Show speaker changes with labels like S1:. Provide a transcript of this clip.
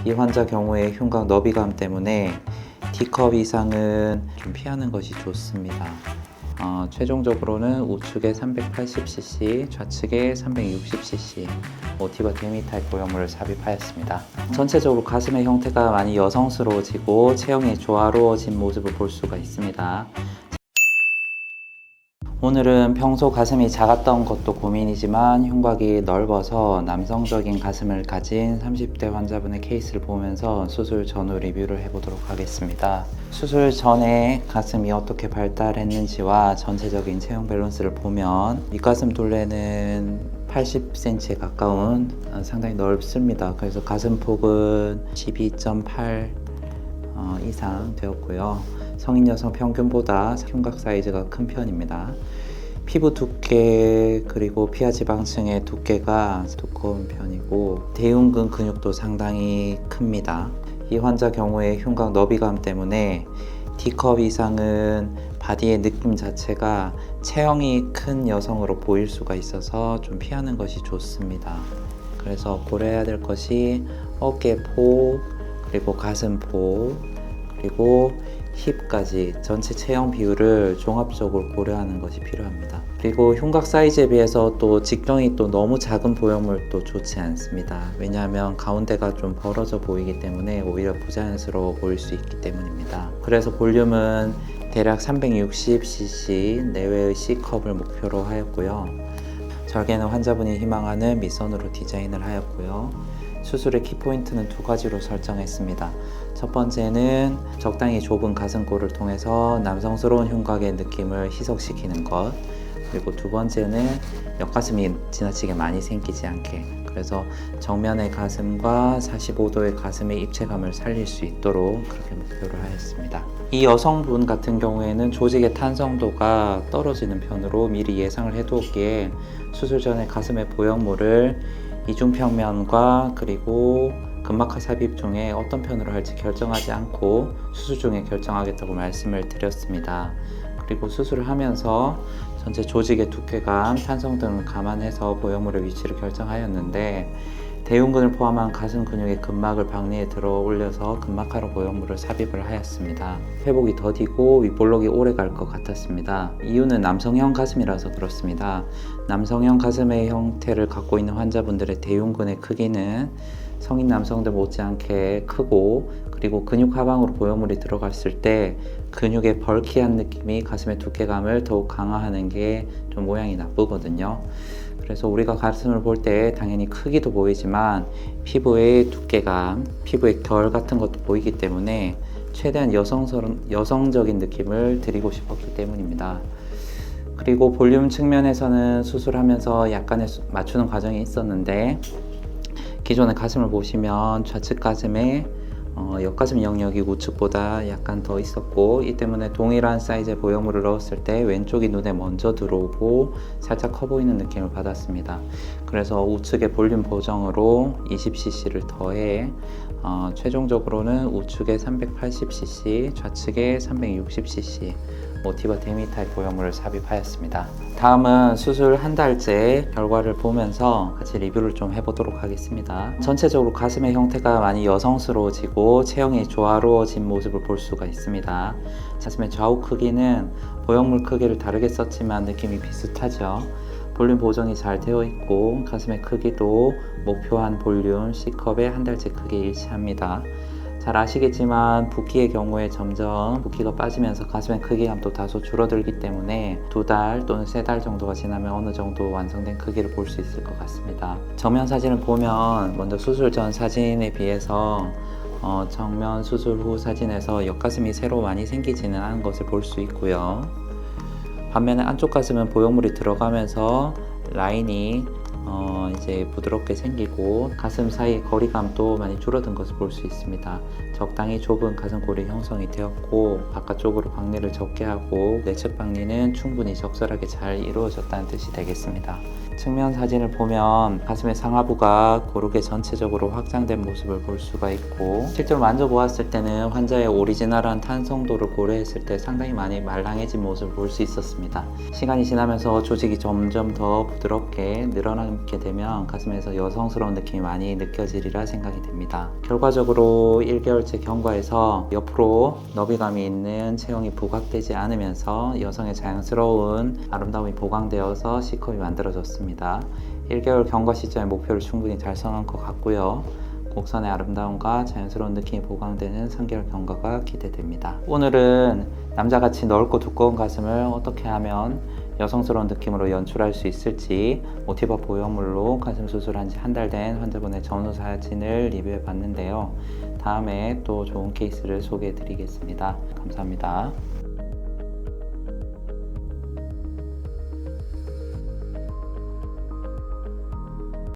S1: 이 환자 경우에 흉곽 너비감 때문에 D컵 이상은 좀 피하는 것이 좋습니다. 최종적으로는 우측에 380cc, 좌측에 360cc 모티바 데미타입 보형물을 삽입하였습니다. 전체적으로 가슴의 형태가 많이 여성스러워지고 체형이 조화로워진 모습을 볼 수가 있습니다. 오늘은 평소 가슴이 작았던 것도 고민이지만 흉곽이 넓어서 남성적인 가슴을 가진 30대 환자분의 케이스를 보면서 수술 전후 리뷰를 해보도록 하겠습니다. 수술 전에 가슴이 어떻게 발달했는지와 전체적인 체형 밸런스를 보면 윗가슴 둘레는 80cm에 가까운 상당히 넓습니다. 그래서 가슴폭은 12.8 이상 되었고요. 성인 여성 평균보다 흉곽 사이즈가 큰 편입니다. 피부 두께 그리고 피하지방층의 두께가 두꺼운 편이고 대흉근 근육도 상당히 큽니다. 이 환자 경우에 흉곽 너비감 때문에 D컵 이상은 바디의 느낌 자체가 체형이 큰 여성으로 보일 수가 있어서 좀 피하는 것이 좋습니다. 그래서 고려해야 될 것이 어깨포, 그리고 가슴포, 그리고 힙까지 전체 체형 비율을 종합적으로 고려하는 것이 필요합니다. 그리고 흉곽 사이즈에 비해서 또 직경이 또 너무 작은 보형물도 좋지 않습니다. 왜냐하면 가운데가 좀 벌어져 보이기 때문에 오히려 부자연스러워 보일 수 있기 때문입니다. 그래서 볼륨은 대략 360cc 내외의 C컵을 목표로 하였고요. 절개는 환자분이 희망하는 밑선으로 디자인을 하였고요. 수술의 키포인트는 두 가지로 설정했습니다. 첫 번째는 적당히 좁은 가슴골을 통해서 남성스러운 흉곽의 느낌을 희석시키는 것, 그리고 두 번째는 옆가슴이 지나치게 많이 생기지 않게, 그래서 정면의 가슴과 45도의 가슴의 입체감을 살릴 수 있도록 그렇게 목표를 하였습니다. 이 여성분 같은 경우에는 조직의 탄성도가 떨어지는 편으로 미리 예상을 해두었기에 수술 전에 가슴의 보형물을 이중평면과 그리고 근막하 삽입 중에 어떤 편으로 할지 결정하지 않고 수술 중에 결정하겠다고 말씀을 드렸습니다. 그리고 수술을 하면서 전체 조직의 두께감, 탄성 등을 감안해서 보형물의 위치를 결정하였는데 대흉근을 포함한 가슴 근육의 근막을 박리에 들어 올려서 근막하로 보형물을 삽입을 하였습니다. 회복이 더디고 윗볼록이 오래 갈 것 같았습니다. 이유는 남성형 가슴이라서 그렇습니다. 남성형 가슴의 형태를 갖고 있는 환자분들의 대흉근의 크기는 성인 남성들 못지않게 크고, 그리고 근육 하방으로 보형물이 들어갔을 때 근육의 벌키한 느낌이 가슴의 두께감을 더욱 강화하는 게 좀 모양이 나쁘거든요. 그래서 우리가 가슴을 볼 때 당연히 크기도 보이지만 피부의 두께감, 피부의 결 같은 것도 보이기 때문에 최대한 여성적인 느낌을 드리고 싶었기 때문입니다. 그리고 볼륨 측면에서는 수술하면서 약간의 맞추는 과정이 있었는데, 기존의 가슴을 보시면 좌측 가슴에 옆가슴 영역이 우측보다 약간 더 있었고, 이 때문에 동일한 사이즈의 보형물을 넣었을 때 왼쪽이 눈에 먼저 들어오고 살짝 커 보이는 느낌을 받았습니다. 그래서 우측의 볼륨 보정으로 20cc를 더해 최종적으로는 우측에 380cc, 좌측에 360cc 모티바 데미타입 보형물을 삽입하였습니다. 다음은 수술 한 달째 결과를 보면서 같이 리뷰를 좀 해보도록 하겠습니다. 전체적으로 가슴의 형태가 많이 여성스러워지고 체형이 조화로워진 모습을 볼 수가 있습니다. 가슴의 좌우 크기는 보형물 크기를 다르게 썼지만 느낌이 비슷하죠. 볼륨 보정이 잘 되어 있고 가슴의 크기도 목표한 볼륨 C컵의 한 달째 크기에 일치합니다. 잘 아시겠지만 붓기의 경우에 점점 붓기가 빠지면서 가슴의 크기감도 다소 줄어들기 때문에 2달 또는 3달 정도가 지나면 어느 정도 완성된 크기를 볼 수 있을 것 같습니다. 정면 사진을 보면 먼저 수술 전 사진에 비해서 정면 수술 후 사진에서 옆가슴이 새로 많이 생기지는 않은 것을 볼 수 있고요. 반면에 안쪽 가슴은 보형물이 들어가면서 라인이 이제 부드럽게 생기고 가슴 사이 거리감도 많이 줄어든 것을 볼 수 있습니다. 적당히 좁은 가슴골이 형성이 되었고 바깥쪽으로 박리를 적게 하고 내측 박리는 충분히 적절하게 잘 이루어졌다는 뜻이 되겠습니다. 측면 사진을 보면 가슴의 상하부가 고르게 전체적으로 확장된 모습을 볼 수가 있고, 실제로 만져보았을 때는 환자의 오리지널한 탄성도를 고려했을 때 상당히 많이 말랑해진 모습을 볼 수 있었습니다. 시간이 지나면서 조직이 점점 더 부드럽게 늘어나게 되면 가슴에서 여성스러운 느낌이 많이 느껴지리라 생각이 됩니다. 결과적으로 1개월째 경과에서 옆으로 너비감이 있는 체형이 부각되지 않으면서 여성의 자연스러운 아름다움이 보강되어서 C컵이 만들어졌습니다. 1개월 경과 시점의 목표를 충분히 달성한 것 같고요. 곡선의 아름다움과 자연스러운 느낌이 보강되는 3개월 경과가 기대됩니다. 오늘은 남자같이 넓고 두꺼운 가슴을 어떻게 하면 여성스러운 느낌으로 연출할 수 있을지 모티바 보형물로 가슴 수술한 지 한 달 된 환자분의 전후 사진을 리뷰해 봤는데요. 다음에 또 좋은 케이스를 소개해 드리겠습니다. 감사합니다.